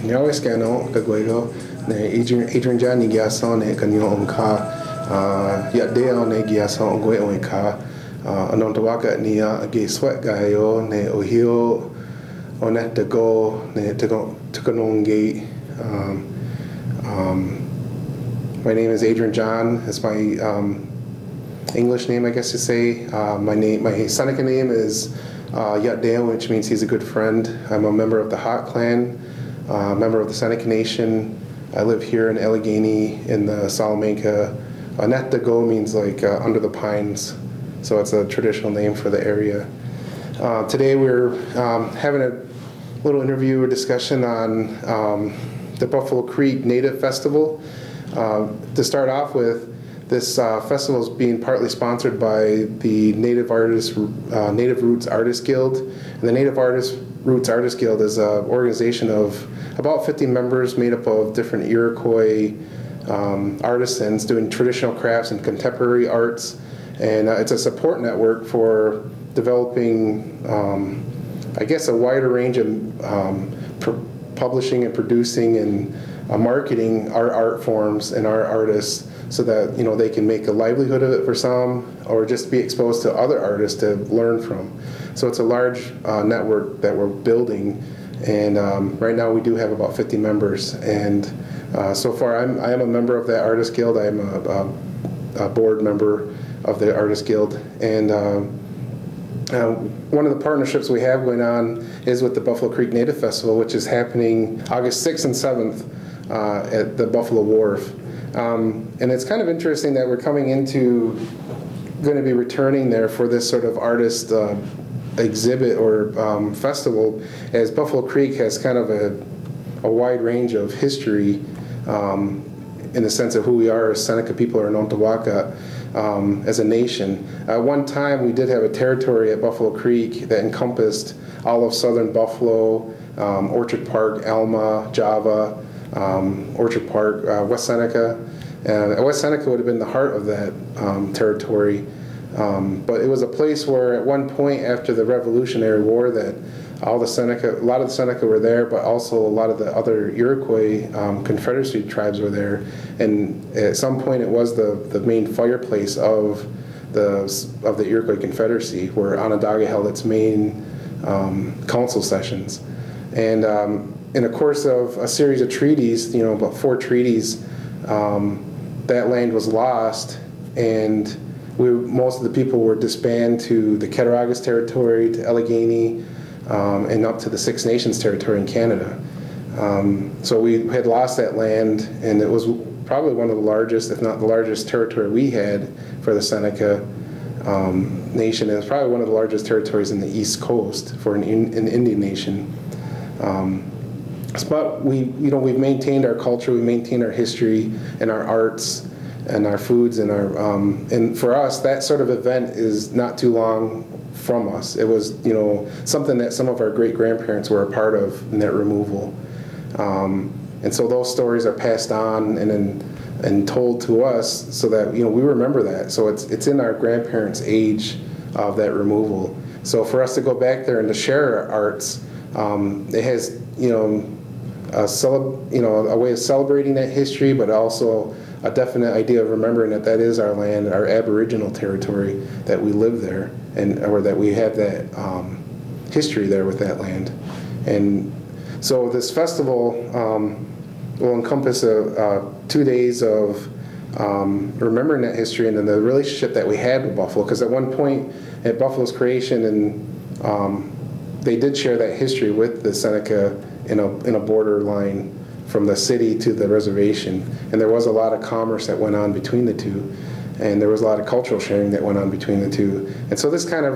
Nyawe skano kagwego ne Adrian John giason e kanyo onka ya deo ne giason gwe onka anonto waka ni ge sweat gayo ne ohio onet to go ne to kanonge. My name is Adrian John. It's my English name, I guess to say. My Seneca name is Yatdale, which means he's a good friend. I'm a member of the Hawk clan, member of the Seneca Nation. I live here in Allegheny in the Salamanca. Net to go means like under the pines, so it's a traditional name for the area. Today we're having a little interview or discussion on the Buffalo Creek Native Festival. To start off with, this festival is being partly sponsored by the Native Roots Artists Guild. And the Native Roots Artists Guild is an organization of about 50 members made up of different Iroquois artisans doing traditional crafts and contemporary arts. And it's a support network for developing, I guess, a wider range of publishing and producing and marketing our art forms and our artists, so that they can make a livelihood of it for some, or just be exposed to other artists to learn from. So it's a large network that we're building, and right now we do have about 50 members. And so far, I am a member of that Artist Guild. I am a board member of the Artist Guild, and one of the partnerships we have going on is with the Buffalo Creek Native Festival, which is happening August 6th and 7th at the Buffalo Wharf. And it's kind of interesting that we're going to be returning there for this sort of artist exhibit or festival, as Buffalo Creek has kind of a wide range of history in the sense of who we are as Seneca people or Nontawaka as a nation. At one time we did have a territory at Buffalo Creek that encompassed all of southern Buffalo, Orchard Park, Alma, Java, Orchard Park, West Seneca. West Seneca would have been the heart of that territory, but it was a place where at one point after the Revolutionary War that a lot of the Seneca were there, but also a lot of the other Iroquois Confederacy tribes were there, and at some point it was the main fireplace of the Iroquois Confederacy, where Onondaga held its main council sessions. And in the course of a series of treaties, about 4 treaties, that land was lost, and most of the people were disbanded to the Cattaraugus territory, to Allegheny, and up to the Six Nations territory in Canada. So we had lost that land, and it was probably one of the largest, if not the largest territory we had for the Seneca Nation. It was probably one of the largest territories in the East Coast for an Indian nation. But we've maintained our culture, we maintained our history and our arts and our foods and and for us that sort of event is not too long from us. It was something that some of our great grandparents were a part of in that removal, and so those stories are passed on and told to us so that we remember that. So it's in our grandparents' age of that removal. So for us to go back there and to share our arts, it has a way of celebrating that history, but also a definite idea of remembering that is our land, our Aboriginal territory, that we live there, or that we have that history there with that land. And so this festival will encompass 2 days of remembering that history and then the relationship that we had with Buffalo, because at one point at Buffalo's creation, and they did share that history with the Seneca in a borderline from the city to the reservation, and there was a lot of commerce that went on between the two, and there was a lot of cultural sharing that went on between the two. And so this kind of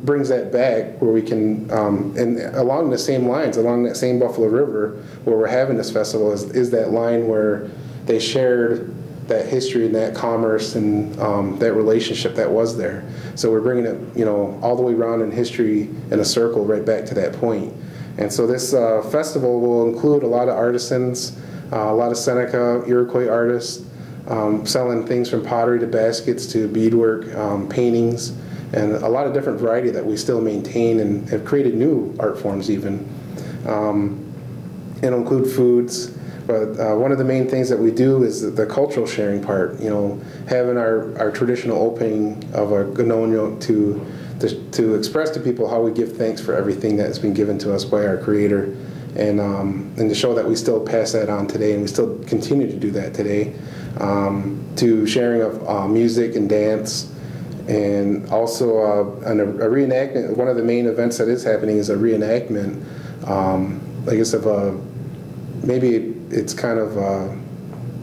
brings that back, where we can, and along the same lines, along that same Buffalo River, where we're having this festival, is that line where they shared that history and that commerce and that relationship that was there. So we're bringing it, all the way around in history in a circle right back to that point. And so this festival will include a lot of artisans, a lot of Seneca, Iroquois artists, selling things from pottery to baskets to beadwork, paintings, and a lot of different variety that we still maintain and have created new art forms even. It'll include foods, but one of the main things that we do is the cultural sharing part, you know, having our traditional opening of a Ganonyo to express to people how we give thanks for everything that's been given to us by our Creator, and to show that we still pass that on today, and we still continue to do that today, to sharing of music and dance, and also a reenactment. One of the main events that is happening is a reenactment, I guess of maybe it's kind of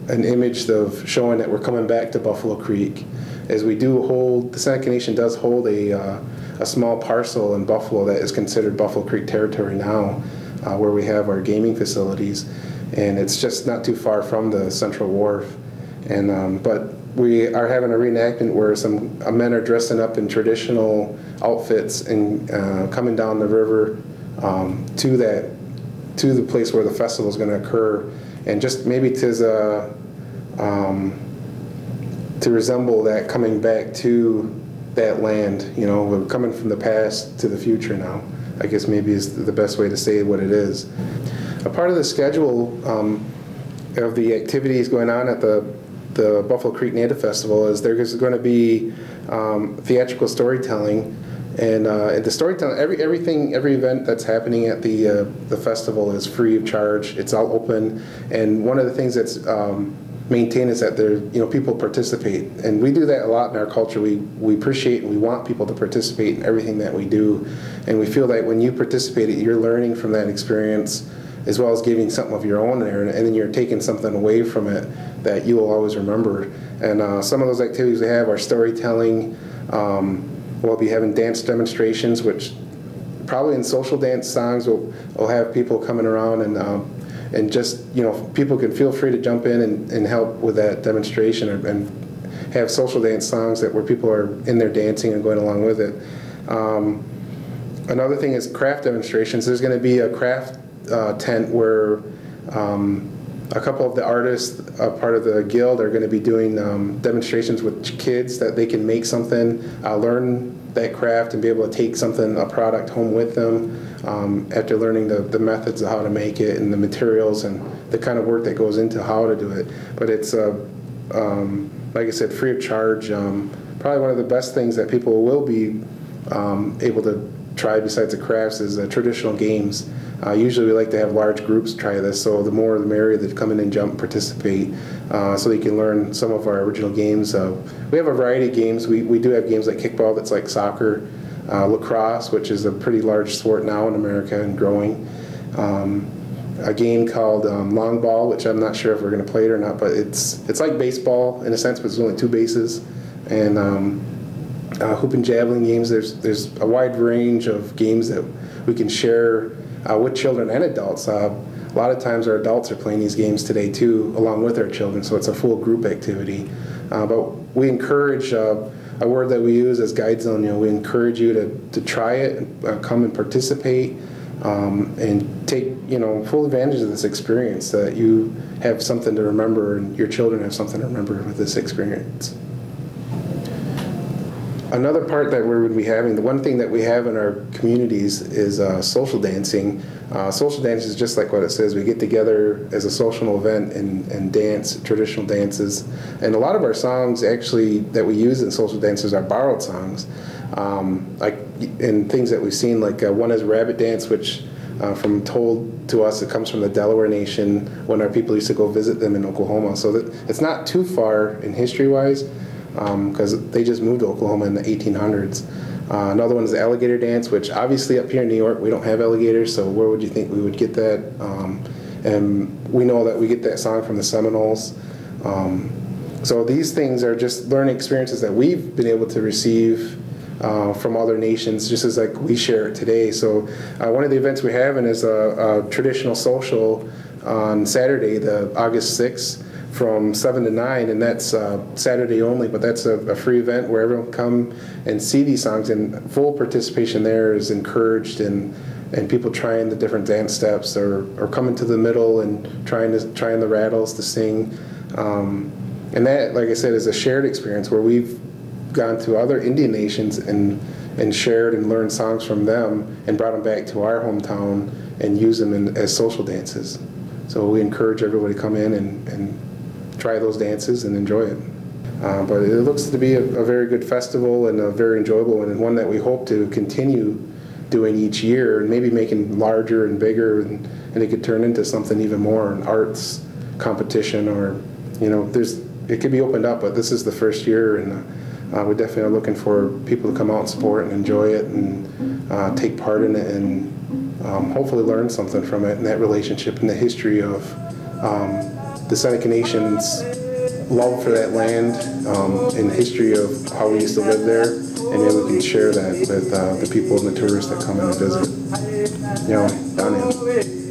an image of showing that we're coming back to Buffalo Creek, as we do hold, the Seneca Nation does hold a small parcel in Buffalo that is considered Buffalo Creek territory now, where we have our gaming facilities, and it's just not too far from the Central Wharf. And but we are having a reenactment where some men are dressing up in traditional outfits and coming down the river to the place where the festival is going to occur, and just maybe to resemble that coming back to that land. You know, we're coming from the past to the future now, I guess maybe is the best way to say what it is. A part of the schedule of the activities going on at the Buffalo Creek Native Festival is there's going to be theatrical storytelling, and the storytelling, every event that's happening at the festival is free of charge. It's all open, and one of the things that's maintained is that people participate, and we do that a lot in our culture. We appreciate and we want people to participate in everything that we do, and we feel that when you participate, you're learning from that experience, as well as giving something of your own there, and then you're taking something away from it that you will always remember. And some of those activities we have are storytelling. We'll be having dance demonstrations, which probably in social dance songs we'll have people coming around, and just, people can feel free to jump in and help with that demonstration, and have social dance songs where people are in there dancing and going along with it. Another thing is craft demonstrations. There's going to be a craft tent where a couple of the artists, part of the guild, are going to be doing demonstrations with kids that they can make something, learn that craft, and be able to take a product home with them after learning the methods of how to make it and the materials and the kind of work that goes into how to do it. But it's, like I said, free of charge. Probably one of the best things that people will be able to try besides the crafts is traditional games. Usually we like to have large groups try this, so the more the merrier that come in and jump and participate, so they can learn some of our original games. We have a variety of games. We do have games like kickball, that's like soccer, lacrosse, which is a pretty large sport now in America and growing. A game called long ball, which I'm not sure if we're going to play it or not, but it's like baseball in a sense, but it's only 2 bases. And hoop and javelin games. There's a wide range of games that we can share with children and adults. A lot of times our adults are playing these games today too, along with our children, so it's a full group activity. But we encourage, a word that we use as guide zone, we encourage you to try it, and come and participate, and take full advantage of this experience, so that you have something to remember and your children have something to remember with this experience. Another part that we're going to be having, the one thing that we have in our communities is social dancing. Social dance is just like what it says. We get together as a social event and dance traditional dances. And a lot of our songs actually that we use in social dances are borrowed songs. Like in things that we've seen, like one is Rabbit Dance, which from told to us, it comes from the Delaware Nation when our people used to go visit them in Oklahoma. So it's not too far in history-wise, because they just moved to Oklahoma in the 1800s. Another one is the Alligator Dance, which obviously up here in New York we don't have alligators, so where would you think we would get that? And we know that we get that song from the Seminoles. So these things are just learning experiences that we've been able to receive from other nations, just as like we share it today. So one of the events we're having is a traditional social on Saturday, the August 6th, from 7 to 9, and that's Saturday only, but that's a free event where everyone can come and see these songs, and full participation there is encouraged, and people trying the different dance steps, or coming to the middle and trying the rattles to sing. And that, like I said, is a shared experience where we've gone to other Indian nations and shared and learned songs from them and brought them back to our hometown and use them as social dances. So we encourage everybody to come in and try those dances and enjoy it. But it looks to be a very good festival and a very enjoyable one, and one that we hope to continue doing each year and maybe making larger and bigger, and it could turn into something even more, an arts competition, or it could be opened up, but this is the first year, and we definitely are looking for people to come out and support and enjoy it and take part in it, and hopefully learn something from it and that relationship and the history of the Seneca Nation's love for that land and history of how we used to live there, and maybe we can share that with the people and the tourists that come in and visit. Down in.